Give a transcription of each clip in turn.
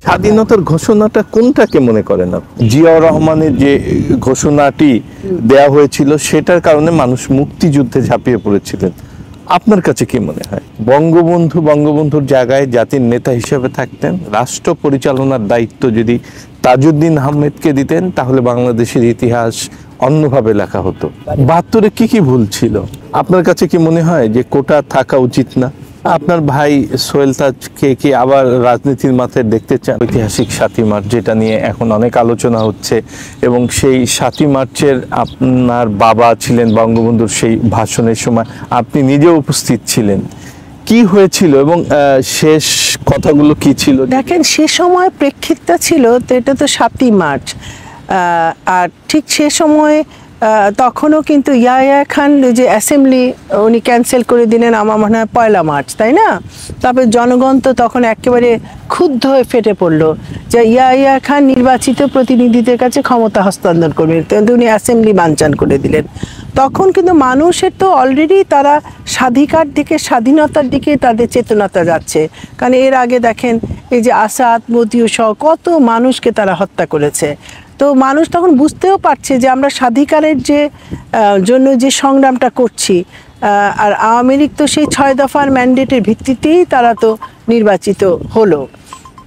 স্বাধীনতার ঘোষণাটা কোনটাকে মনে করেন আপনি? জিয়াউর রহমানের যে ঘোষণাটি দেয়া হয়েছিল সেটার কারণে মানুষ মুক্তিযুদ্ধে ঝাঁপিয়ে পড়েছিলেন, আপনার কাছে কি মনে হয় বঙ্গবন্ধুর জায়গায় জাতির নেতা হিসেবে থাকতেন, রাষ্ট্র পরিচালনার দায়িত্ব যদি তাজউদ্দিন আহমেদকে দিতেন তাহলে বাংলাদেশের ইতিহাস অন্যভাবে লেখা হতো? ৭২-এ কি ভুল ছিল? আপনার কাছে কি মনে হয় যে কোটা থাকা উচিত না? আপনার ভাই সোহেল তাজকে কি আবার রাজনীতির মাঠে দেখতে চান? ঐতিহাসিক ৭ই মার্চ যেটা নিয়ে এখন অনেক আলোচনা হচ্ছে, এবং সেই ৭ই মার্চের আপনার বাবা ছিলেন বঙ্গবন্ধুর সেই ভাষণের সময়, আপনি নিজেও উপস্থিত ছিলেন। কি হয়েছিল এবং শেষ কথাগুলো কি ছিল? দেখেন, সে সময় প্রেক্ষিতটা ছিল তো এটা তো ৭ই মার্চ, আর ঠিক সে সময় তখনও কিন্তু ইয়াহিয়া খান যে অ্যাসেম্বলি উনি ক্যান্সেল করে দিলেন আমার মনে হয় ১লা মার্চ, তাই না? তারপরে জনগণ তো তখন একেবারে ক্ষুব্ধ হয়ে ফেটে পড়লো যে ইয়াহিয়া খান নির্বাচিত প্রতিনিধিদের কাছে ক্ষমতা হস্তান্তর করবেন, কিন্তু উনি অ্যাসেম্বলি বানচাল করে দিলেন। তখন কিন্তু মানুষের তো অলরেডি তারা স্বাধীনতার দিকে তাদের চেতনাটা যাচ্ছে, কারণ এর আগে দেখেন এই যে আসাদ মতিউ সহ কত মানুষকে তারা হত্যা করেছে। তো মানুষ তখন বুঝতেও পারছে যে আমরা স্বাধিকারের যে জন্য যে সংগ্রামটা করছি, আর আওয়ামী লীগ তো সেই ৬ দফার ম্যান্ডেটের ভিত্তিতেই তারা তো নির্বাচিত হলো।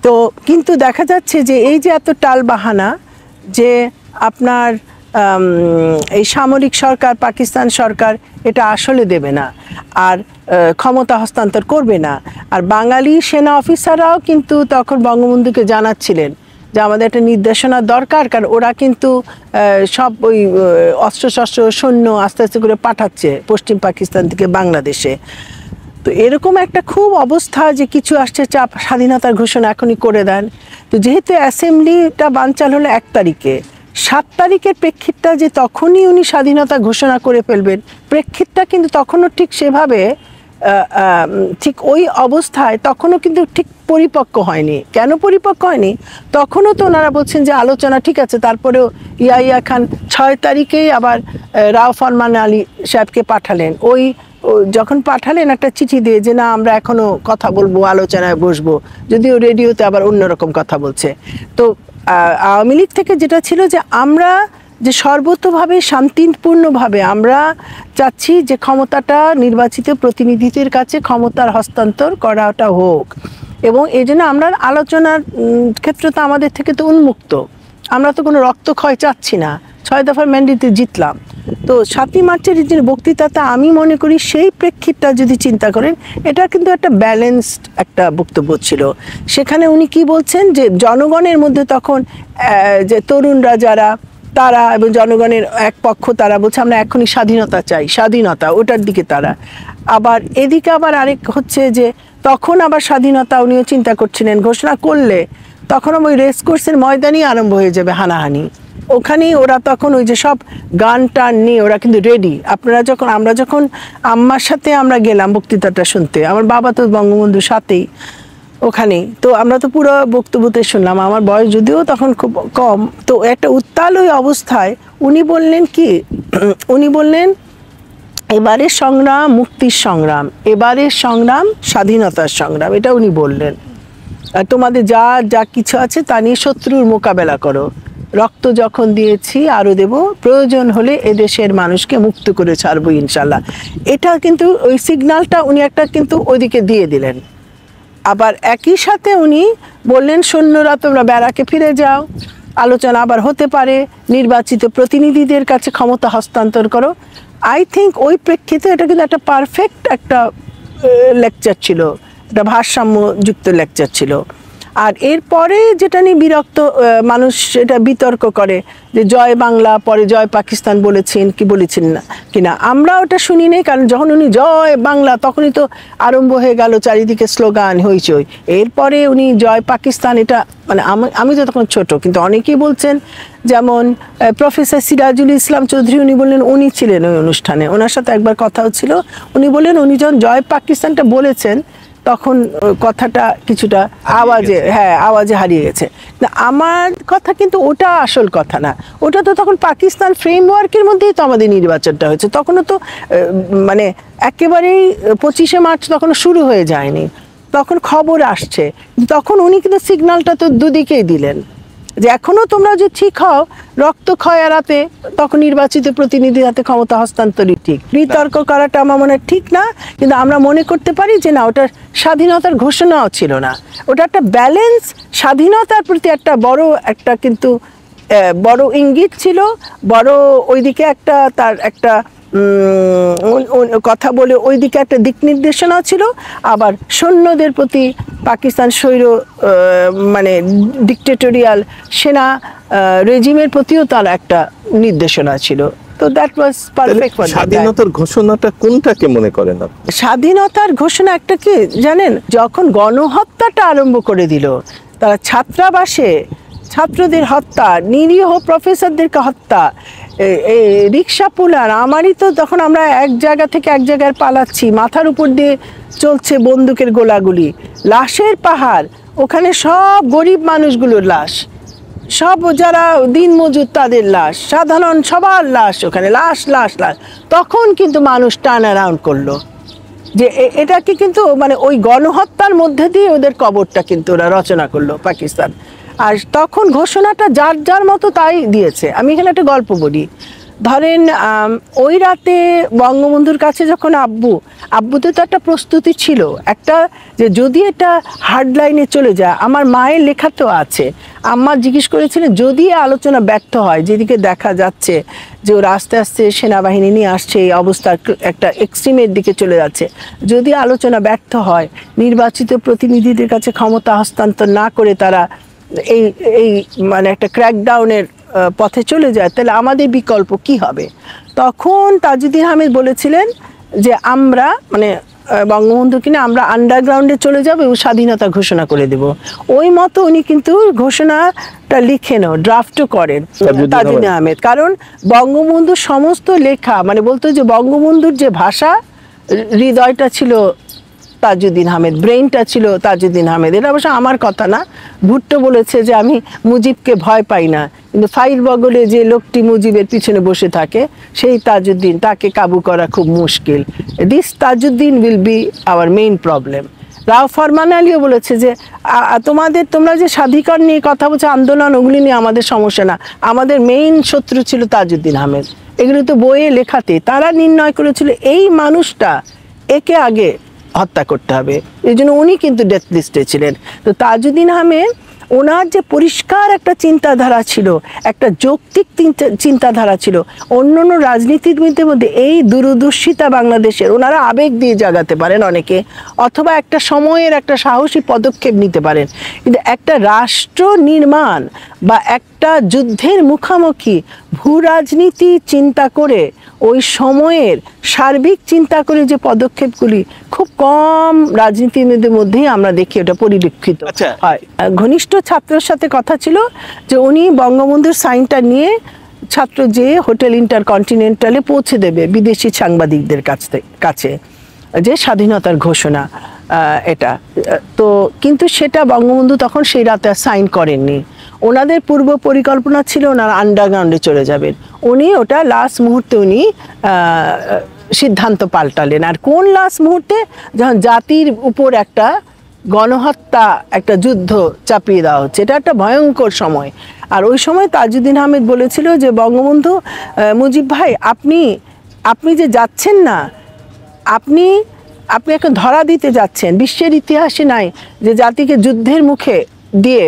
তো কিন্তু দেখা যাচ্ছে যে এই যে এত টালবাহানা যে আপনার এই সামরিক সরকার পাকিস্তান সরকার এটা আসলে দেবে না আর ক্ষমতা হস্তান্তর করবে না, আর বাঙালি সেনা অফিসাররাও কিন্তু তখন বঙ্গবন্ধুকে জানাচ্ছিলেন যে আমাদের একটা নির্দেশনা দরকার, কারণ ওরা কিন্তু সব ওই অস্ত্রশস্ত্র সৈন্য আস্তে আস্তে করে পাঠাচ্ছে পশ্চিম পাকিস্তান থেকে বাংলাদেশে। তো এরকম একটা খুব অবস্থা যে কিছু আসছে চাপ স্বাধীনতার ঘোষণা এখনই করে দেন। তো যেহেতু অ্যাসেম্বলিটা বানচাল হলো ১ তারিখে, ৭ তারিখের প্রেক্ষিতটা যে তখনই উনি স্বাধীনতা ঘোষণা করে ফেলবেন, প্রেক্ষিতটা কিন্তু তখনও ঠিক সেভাবে ঠিক ওই অবস্থায় তখনও কিন্তু ঠিক পরিপক্ক হয়নি। কেন পরিপক্ক হয়নি? তখনও তো ওনারা বলছেন যে আলোচনা ঠিক আছে, তারপরেও ইয়াহিয়া খান ৬ তারিখেই আবার রাও ফরমান আলী সাহেবকে পাঠালেন। ওই যখন পাঠালেন একটা চিঠি দিয়ে যে না আমরা এখনো কথা বলবো, আলোচনায় বসবো, যদিও রেডিওতে আবার অন্যরকম কথা বলছে। তো আওয়ামী লীগ থেকে যেটা ছিল যে আমরা যে সর্বতোভাবে শান্তিপূর্ণভাবে আমরা চাচ্ছি যে ক্ষমতাটা নির্বাচিত প্রতিনিধিদের কাছে ক্ষমতার হস্তান্তর করাটা হোক, এবং এই জন্য আমরা আলোচনার ক্ষেত্রে তো আমাদের থেকে তো উন্মুক্ত, আমরা তো কোনো রক্তক্ষয় চাচ্ছি না, ৬ দফার ম্যান্ডেটে জিতলাম। তো ৭ই মার্চের যে বক্তৃতাটা আমি মনে করি সেই প্রেক্ষিতটা যদি চিন্তা করেন এটা কিন্তু একটা ব্যালেন্সড একটা বক্তব্য ছিল। সেখানে উনি কি বলছেন যে জনগণের মধ্যে তখন যে তরুণরা যারা তারা এবং জনগণের এক পক্ষ তারা বলছে আমরা এখনই স্বাধীনতা চাই, স্বাধীনতা ওটার দিকে তারা, আবার এদিকে আবার আরেক হচ্ছে যে তখন আবার স্বাধীনতা উনিও চিন্তা করছিলেন ঘোষণা করলে তখন ওই রেসকোর্সের ময়দানই আরম্ভ হয়ে যাবে হানাহানি, ওখানেই ওরা তখন ওই যে সব গান টান নিয়ে ওরা কিন্তু রেডি। আমরা যখন আম্মার সাথে আমরা গেলাম বক্তৃতাটা শুনতে, আমার বাবা তো বঙ্গবন্ধুর সাথেই ওখানেই, তো আমরা তো পুরো বক্তব্যতে শুনলাম, আমার বয়স যদিও তখন খুব কম। তো একটা উত্তাল ওই অবস্থায় উনি বললেন কি, উনি বললেন এবারের সংগ্রাম মুক্তির সংগ্রাম, এবারের সংগ্রাম স্বাধীনতার সংগ্রাম, এটা উনি বললেন। আর তোমাদের যা কিছু আছে তা নিয়ে শত্রুর মোকাবেলা করো, রক্ত যখন দিয়েছি আরও দেব, প্রয়োজন হলে এদেশের মানুষকে মুক্ত করে ছাড়বো ইনশাল্লাহ। এটা কিন্তু ওই সিগন্যালটা উনি একটা কিন্তু ওইদিকে দিয়ে দিলেন। আবার একই সাথে উনি বললেন সৈন্যরা তোমরা ব্যারাকে ফিরে যাও, আলোচনা আবার হতে পারে, নির্বাচিত প্রতিনিধিদের কাছে ক্ষমতা হস্তান্তর করো। আই থিঙ্ক ওই প্রেক্ষিতে এটা কিন্তু একটা পারফেক্ট একটা লেকচার ছিল, একটা ভারসাম্যযুক্ত লেকচার ছিল। আর এরপরে যেটা নিয়ে বিরক্ত মানুষ এটা বিতর্ক করে যে জয় বাংলা পরে জয় পাকিস্তান বলেছেন কি বলেছেন না কিনা, আমরা ওটা শুনি নাই, কারণ যখন উনি জয় বাংলা তখনই তো আরম্ভ হয়ে গেল চারিদিকে স্লোগান হইচই। এরপরে উনি জয় পাকিস্তান এটা মানে আমি তো তখন ছোট, কিন্তু অনেকেই বলছেন, যেমন প্রফেসর সিরাজুল ইসলাম চৌধুরী উনি বললেন, উনি ছিলেন ওই অনুষ্ঠানে, ওনার সাথে একবার কথা হচ্ছিল, উনি বললেন উনি যখন জয় পাকিস্তানটা বলেছেন তখন কথাটা কিছুটা আওয়াজে হারিয়ে গেছে। আমার কথা কিন্তু ওটা আসল কথা না, ওটা তো তখন পাকিস্তান ফ্রেমওয়ার্কের মধ্যেই তো আমাদের নির্বাচনটা হয়েছে, তখনও তো মানে একেবারেই 25শে মার্চ তখনও শুরু হয়ে যায়নি। তখন খবর আসছে, তখন উনি কিন্তু সিগন্যালটা তো দুদিকেই দিলেন যে এখনো তোমরা যে ঠিক হও, রক্তক্ষয় এড়াতে তখন নির্বাচিত প্রতিনিধির হাতে ক্ষমতা হস্তান্তরই ঠিক। বিতর্ক করাটা আমার মনে হয় ঠিক না, কিন্তু আমরা মনে করতে পারি যে না, ওটা স্বাধীনতার ঘোষণাও ছিল না, ওটা একটা ব্যালেন্স, স্বাধীনতার প্রতি একটা কিন্তু বড় ইঙ্গিত ছিল, বড় ওইদিকে একটা তার একটা কথা বলে ওইদিকে একটা দিক নির্দেশনা ছিল, আবার সৈন্যদের প্রতি পাকিস্তান স্বৈর মানে ডিক্টেটোরিয়াল সেনা রেজিমের প্রতিও তার একটা নির্দেশনা ছিল। তো দ্যাট ওয়াজ পারফেক্ট। স্বাধীনতার ঘোষণাটা কোনটাকে মনে করেন আপনি? স্বাধীনতার ঘোষণা একটা কি জানেন, যখন গণহত্যাটা আরম্ভ করে দিল, তারা ছাত্রাবাসে ছাত্রদের হত্যা, নিরীহ প্রফেসরদেরকে হত্যা, রিক্সা পুলার, আমারই তো তখন আমরা এক জায়গা থেকে এক জায়গায় পালাচ্ছি, মাথার উপর দিয়ে চলছে বন্দুকের গোলাগুলি, লাশের পাহাড়, ওখানে সব গরিব মানুষগুলোর লাশ, সব যারা দিনমজুর তাদের লাশ, সাধারণ সবার লাশ, ওখানে লাশ লাশ লাশ। তখন কিন্তু মানুষ টার্ন অ্যারাউন্ড করলো যে এটাকে কিন্তু মানে ওই গণহত্যার মধ্যে দিয়ে ওদের কবরটা কিন্তু ওরা রচনা করলো পাকিস্তান। আর তখন ঘোষণাটা যার যার মতো তাই দিয়েছে। আমি এখানে একটা গল্প বলি। ধরেন ওই রাতে বঙ্গবন্ধুর কাছে যখন আব্বুতে তো একটা প্রস্তুতি ছিল, একটা যে যদি এটা হার্ড লাইনে চলে যায়, আমার মায়ের লেখা তো আছে, আম্মা জিজ্ঞেস করেছিলেন যদি আলোচনা ব্যর্থ হয়, যেদিকে দেখা যাচ্ছে যে ওরা আস্তে আস্তে সেনাবাহিনী নিয়ে আসছে, এই অবস্থা একটা এক্সট্রিমের দিকে চলে যাচ্ছে, যদি আলোচনা ব্যর্থ হয়, নির্বাচিত প্রতিনিধিদের কাছে ক্ষমতা হস্তান্তর না করে তারা এই মানে একটা ক্র্যাকডাউনের পথে চলে যায়, তাহলে আমাদের বিকল্প কি হবে? তখন তাজউদ্দিন আহমেদ বলেছিলেন যে আমরা মানে বঙ্গবন্ধু কিনা আমরা আন্ডারগ্রাউন্ডে চলে যাব এবং স্বাধীনতা ঘোষণা করে দেব। ওই মতো উনি কিন্তু ঘোষণাটা লিখেন, ড্রাফটও করেন তাজউদ্দিন আহমেদ। কারণ বঙ্গবন্ধুর সমস্ত লেখা মানে বলতো যে বঙ্গবন্ধুর যে ভাষা, হৃদয়টা ছিল তাজউদ্দিন আহমেদ, ব্রেইনটা ছিল তাজউদ্দিন আহমেদ। এটা অবশ্য আমার কথা না, ভুট্টো বলেছে যে আমি মুজিবকে ভয় পাই না, কিন্তু ফাইল বগলে যে লোকটি মুজিবের পিছনে বসে থাকে সেই তাজউদ্দিন, তাকে কাবু করা খুব মুশকিল। This Tajuddin will be our main problem. Rao Farman আলীও বলেছে যে তোমরা যে স্বাধিকার নিয়ে কথা বলছো, আন্দোলন, ওগুলি নিয়ে আমাদের সমস্যা না, আমাদের মেইন শত্রু ছিল তাজউদ্দিন আহমেদ। এগুলো তো বইয়ে লেখাতে তারা নির্ণয় করেছিল এই মানুষটা, একে আগে হত্যা করতে হবে, এই জন্য উনি কিন্তু ডেথ লিস্টে ছিলেন। তো তাজউদ্দিন আহমেদ ওনার যে পরিষ্কার একটা চিন্তাধারা ছিল, একটা যৌক্তিক চিন্তাধারা ছিল, অন্য অন্য রাজনীতিবিদদের মধ্যে এই দূরদর্শিতা বাংলাদেশের, ওনারা আবেগ দিয়ে জাগাতে পারেন অনেকে, অথবা একটা সময়ের একটা সাহসী পদক্ষেপ নিতে পারেন, কিন্তু একটা রাষ্ট্র নির্মাণ বা একটা যুদ্ধের মুখোমুখি ভূ রাজনীতি চিন্তা করে, ওই সময়ের সার্বিক চিন্তা করে যে পদক্ষেপগুলি খুব কম রাজনীতিবিদদের মধ্যেই আমরা দেখি ওটা পরিলক্ষিত হয়। ঘনিষ্ঠ ছাত্রের সাথে কথা ছিল যে উনি বঙ্গবন্ধুর সাইনটা নিয়ে ছাত্র যে হোটেল ইন্টারকন্টিনেন্টালে পৌঁছে দেবে বিদেশি সাংবাদিকদের কাছে যে স্বাধীনতার ঘোষণা এটা। তো কিন্তু সেটা বঙ্গবন্ধু তখন সেই রাতে সাইন করেননি। ওনাদের পূর্ব পরিকল্পনা ছিল ওনারা আন্ডারগ্রাউন্ডে চলে যাবেন, উনি ওটা লাস্ট মুহূর্তে উনি সিদ্ধান্ত পাল্টালেন। আর কোন লাস্ট মুহূর্তে? যখন জাতির উপর একটা গণহত্যা, একটা যুদ্ধ চাপিয়ে দেওয়া হচ্ছে, এটা একটা ভয়ঙ্কর সময়। আর ওই সময় তাজউদ্দিন আহমেদ বলেছিল যে বঙ্গবন্ধু, মুজিব ভাই, আপনি যে যাচ্ছেন না, আপনি এখন ধরা দিতে যাচ্ছেন। বিশ্বের ইতিহাসে নাই যে জাতিকে যুদ্ধের মুখে দিয়ে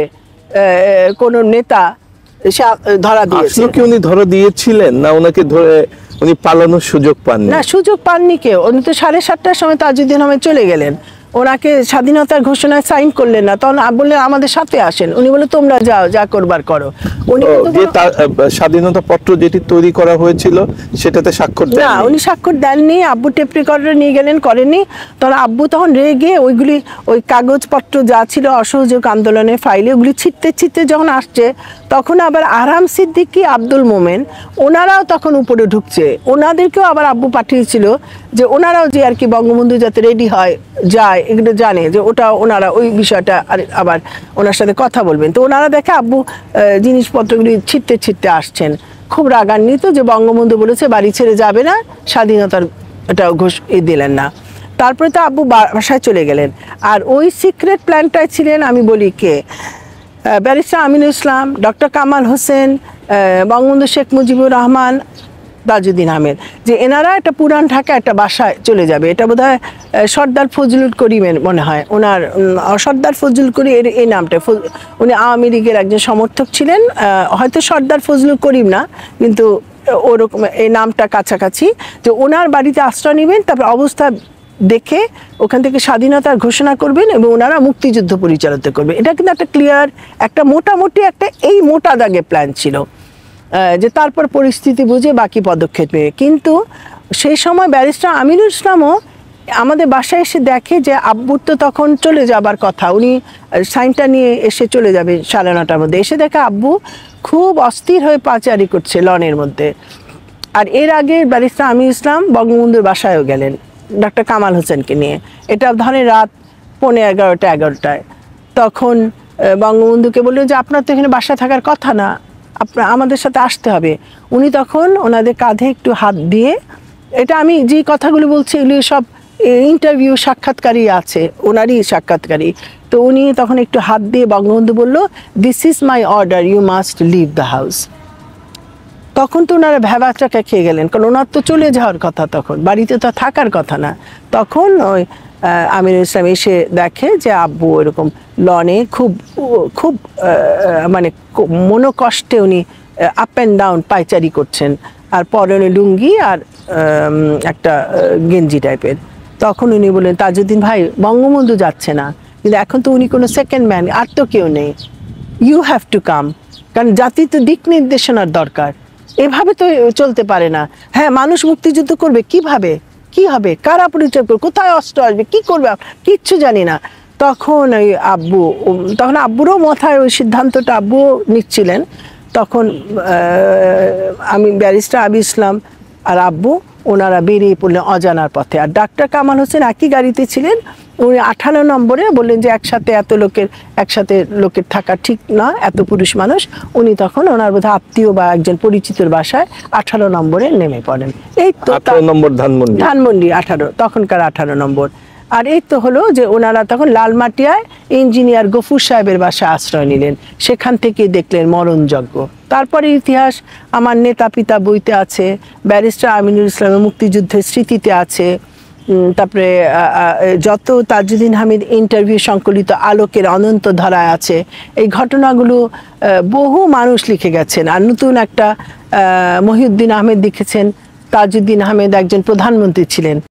কোন নেতা ধরা দিয়েছে। কি উনি ধরা দিয়েছিলেন না ওনাকে ধরে উনি পালানোর সুযোগ পাননি? না, সুযোগ পাননি কেউ। উনি তো 7:30টার সময় তাজউদ্দিন আহমেদ চলে গেলেন, ওনাকে স্বাধীনতার ঘোষণায় সাইন করলেন না। তখন বললেন আমাদের সাথে আসেন, উনি বলে তোমরা যাও, যা করবার করো। উনি স্বাধীনতা পত্র যেটি তৈরি করা হয়েছিল সেটাতে স্বাক্ষর দেন না? উনি স্বাক্ষর দেননি। আব্বু টেপ রেকর্ডার নিয়ে গেলেন, করেননি। তখন আব্বু তখন রেগে ওই কাগজপত্র যা ছিল অসহযোগ আন্দোলনের ফাইলে, ওগুলি ছিটতে যখন আসছে, তখন আবার আরহাম সিদ্দিকী, আব্দুল মোমেন, ওনারাও তখন উপরে ঢুকছে। ওনাদেরকেও আবার আব্বু পাঠিয়েছিল যে ওনারাও যে আর কি বঙ্গবন্ধু যাতে রেডি হয় যায়, এগুলো জানে যে ওটা ওনারা ওই বিষয়টা আবার ওনার সাথে কথা বলবেন। তো ওনারা দেখে আব্বু জিনিসপত্রগুলি ছিটতে আসছেন, খুব রাগান্বিত যে বঙ্গবন্ধু বলেছে বাড়ি ছেড়ে যাবে না, স্বাধীনতার এটা দিলেন না। তারপরে তো আব্বু বাসায় চলে গেলেন। আর ওই সিক্রেট প্ল্যানটাই ছিলেন, আমি বলি কে, ব্যারিস্টার আমিনুল ইসলাম, ডক্টর কামাল হোসেন, বঙ্গবন্ধু শেখ মুজিবুর রহমান, তাজউদ্দিন আহমেদ, যে এনারা একটা পুরান ঢাকা একটা বাসায় চলে যাবে। এটা বোধহয় সর্দার ফজলুল করিমের মনে হয়, ওনার সর্দার ফজলুল করিম এই নামটা, উনি আওয়ামী লীগের একজন সমর্থক ছিলেন, হয়তো সর্দার ফজলুল করিম না, কিন্তু ওরকম এই নামটা কাছাকাছি। যে ওনার বাড়িতে আশ্রয় নেবেন, তারপর অবস্থা দেখে ওখান থেকে স্বাধীনতার ঘোষণা করবেন এবং ওনারা মুক্তিযুদ্ধ পরিচালিত করবে। এটা কিন্তু একটা ক্লিয়ার, একটা মোটামুটি একটা এই মোটা দাগে প্ল্যান ছিল, যে তারপর পরিস্থিতি বুঝে বাকি পদক্ষেপ নেবে। কিন্তু সেই সময় ব্যারিস্টার আমিনুল ইসলামও আমাদের বাসায় এসে দেখে যে আব্বুর তো তখন চলে যাবার কথা, উনি সাইনটা নিয়ে এসে চলে যাবে 9:30টার মধ্যে। এসে দেখে আব্বু খুব অস্থির হয়ে পাচারি করছে লনের মধ্যে। আর এর আগে ব্যারিস্টার আমিনুল ইসলাম বঙ্গবন্ধুর বাসায়ও গেলেন ডক্টর কামাল হোসেনকে নিয়ে, এটা ধরেন রাত 11:30-11টায়। তখন বঙ্গবন্ধুকে বললেন যে আপনার তো এখানে বাসায় থাকার কথা না, আপনার আমাদের সাথে আসতে হবে। উনি তখন ওনাদের কাঁধে একটু হাত দিয়ে, এটা আমি যে কথাগুলো বলছি এগুলি সব ইন্টারভিউ সাক্ষাৎকারই আছে, ওনারই সাক্ষাৎকারী। তো উনি তখন একটু হাত দিয়ে বঙ্গবন্ধু বলল, this is my order, you must leave the house. তখন তো ওনারা ভ্যাবাচাকা খেয়ে গেলেন, কারণ ওনার তো চলে যাওয়ার কথা, তখন বাড়িতে তো থাকার কথা না। তখন ওই আমিনুল ইসলাম এসে দেখে যে আব্বু এরকম লনে খুব খুব মানে মনোকষ্টে উনি আপ অ্যান্ড ডাউন পায়চারি করছেন, আর পরনে লুঙ্গি আর একটা গেঞ্জি টাইপের। তখন উনি বললেন, তাজউদ্দিন ভাই, বঙ্গবন্ধু যাচ্ছে না, কিন্তু এখন তো উনি কোনো সেকেন্ড ম্যান, আর তো কেউ নেই, ইউ হ্যাভ টু কাম, কারণ জাতি তো দিক নির্দেশনার দরকার, এভাবে তো চলতে পারে না। হ্যাঁ, মানুষ মুক্তিযুদ্ধ করবে কিভাবে, কি হবে, কারা পরিচয় করবে, কোথায় অস্ত্র আসবে, কি করবে, কিচ্ছু জানি না। তখন ওই আব্বু, তখন আব্বুরও মাথায় ওই সিদ্ধান্তটা আব্বুও নিচ্ছিলেন। তখন আমি ব্যারিস্টার আমিনুল ইসলাম আর আব্বু ওনারা বেরিয়ে পড়লেন অজানার পথে। আর ডাক্তার কামাল হোসেন একই গাড়িতে ছিলেন। উনি 18 নম্বরে বললেন যে একসাথে লোকের থাকা ঠিক না, এত পুরুষ মানুষ। উনি তখন ওনার বোধহয় আত্মীয় বা একজন পরিচিতর বাসায় 18 নম্বরে নেমে পড়েন। এই তো 18 নম্বর ধানমন্ডি 18, তখনকার 18 নম্বর। আর এই তো হলো যে ওনারা তখন লালমাটিয়ায় ইঞ্জিনিয়ার গফুর সাহেবের বাসায় আশ্রয় নিলেন, সেখান থেকে দেখলেন মরণযজ্ঞ। তারপরে ইতিহাস আমার নেতা পিতা বইতে আছে, ব্যারিস্টার আমিনুল ইসলামের মুক্তিযুদ্ধের স্মৃতিতে আছে, তারপরে যত তাজউদ্দিন আহমেদ ইন্টারভিউ সংকলিত আলোকের অনন্ত ধারায় আছে। এই ঘটনাগুলো বহু মানুষ লিখে গেছেন। আর নতুন একটা মহিউদ্দিন আহমেদ লিখেছেন, তাজউদ্দিন আহমেদ একজন প্রধানমন্ত্রী ছিলেন।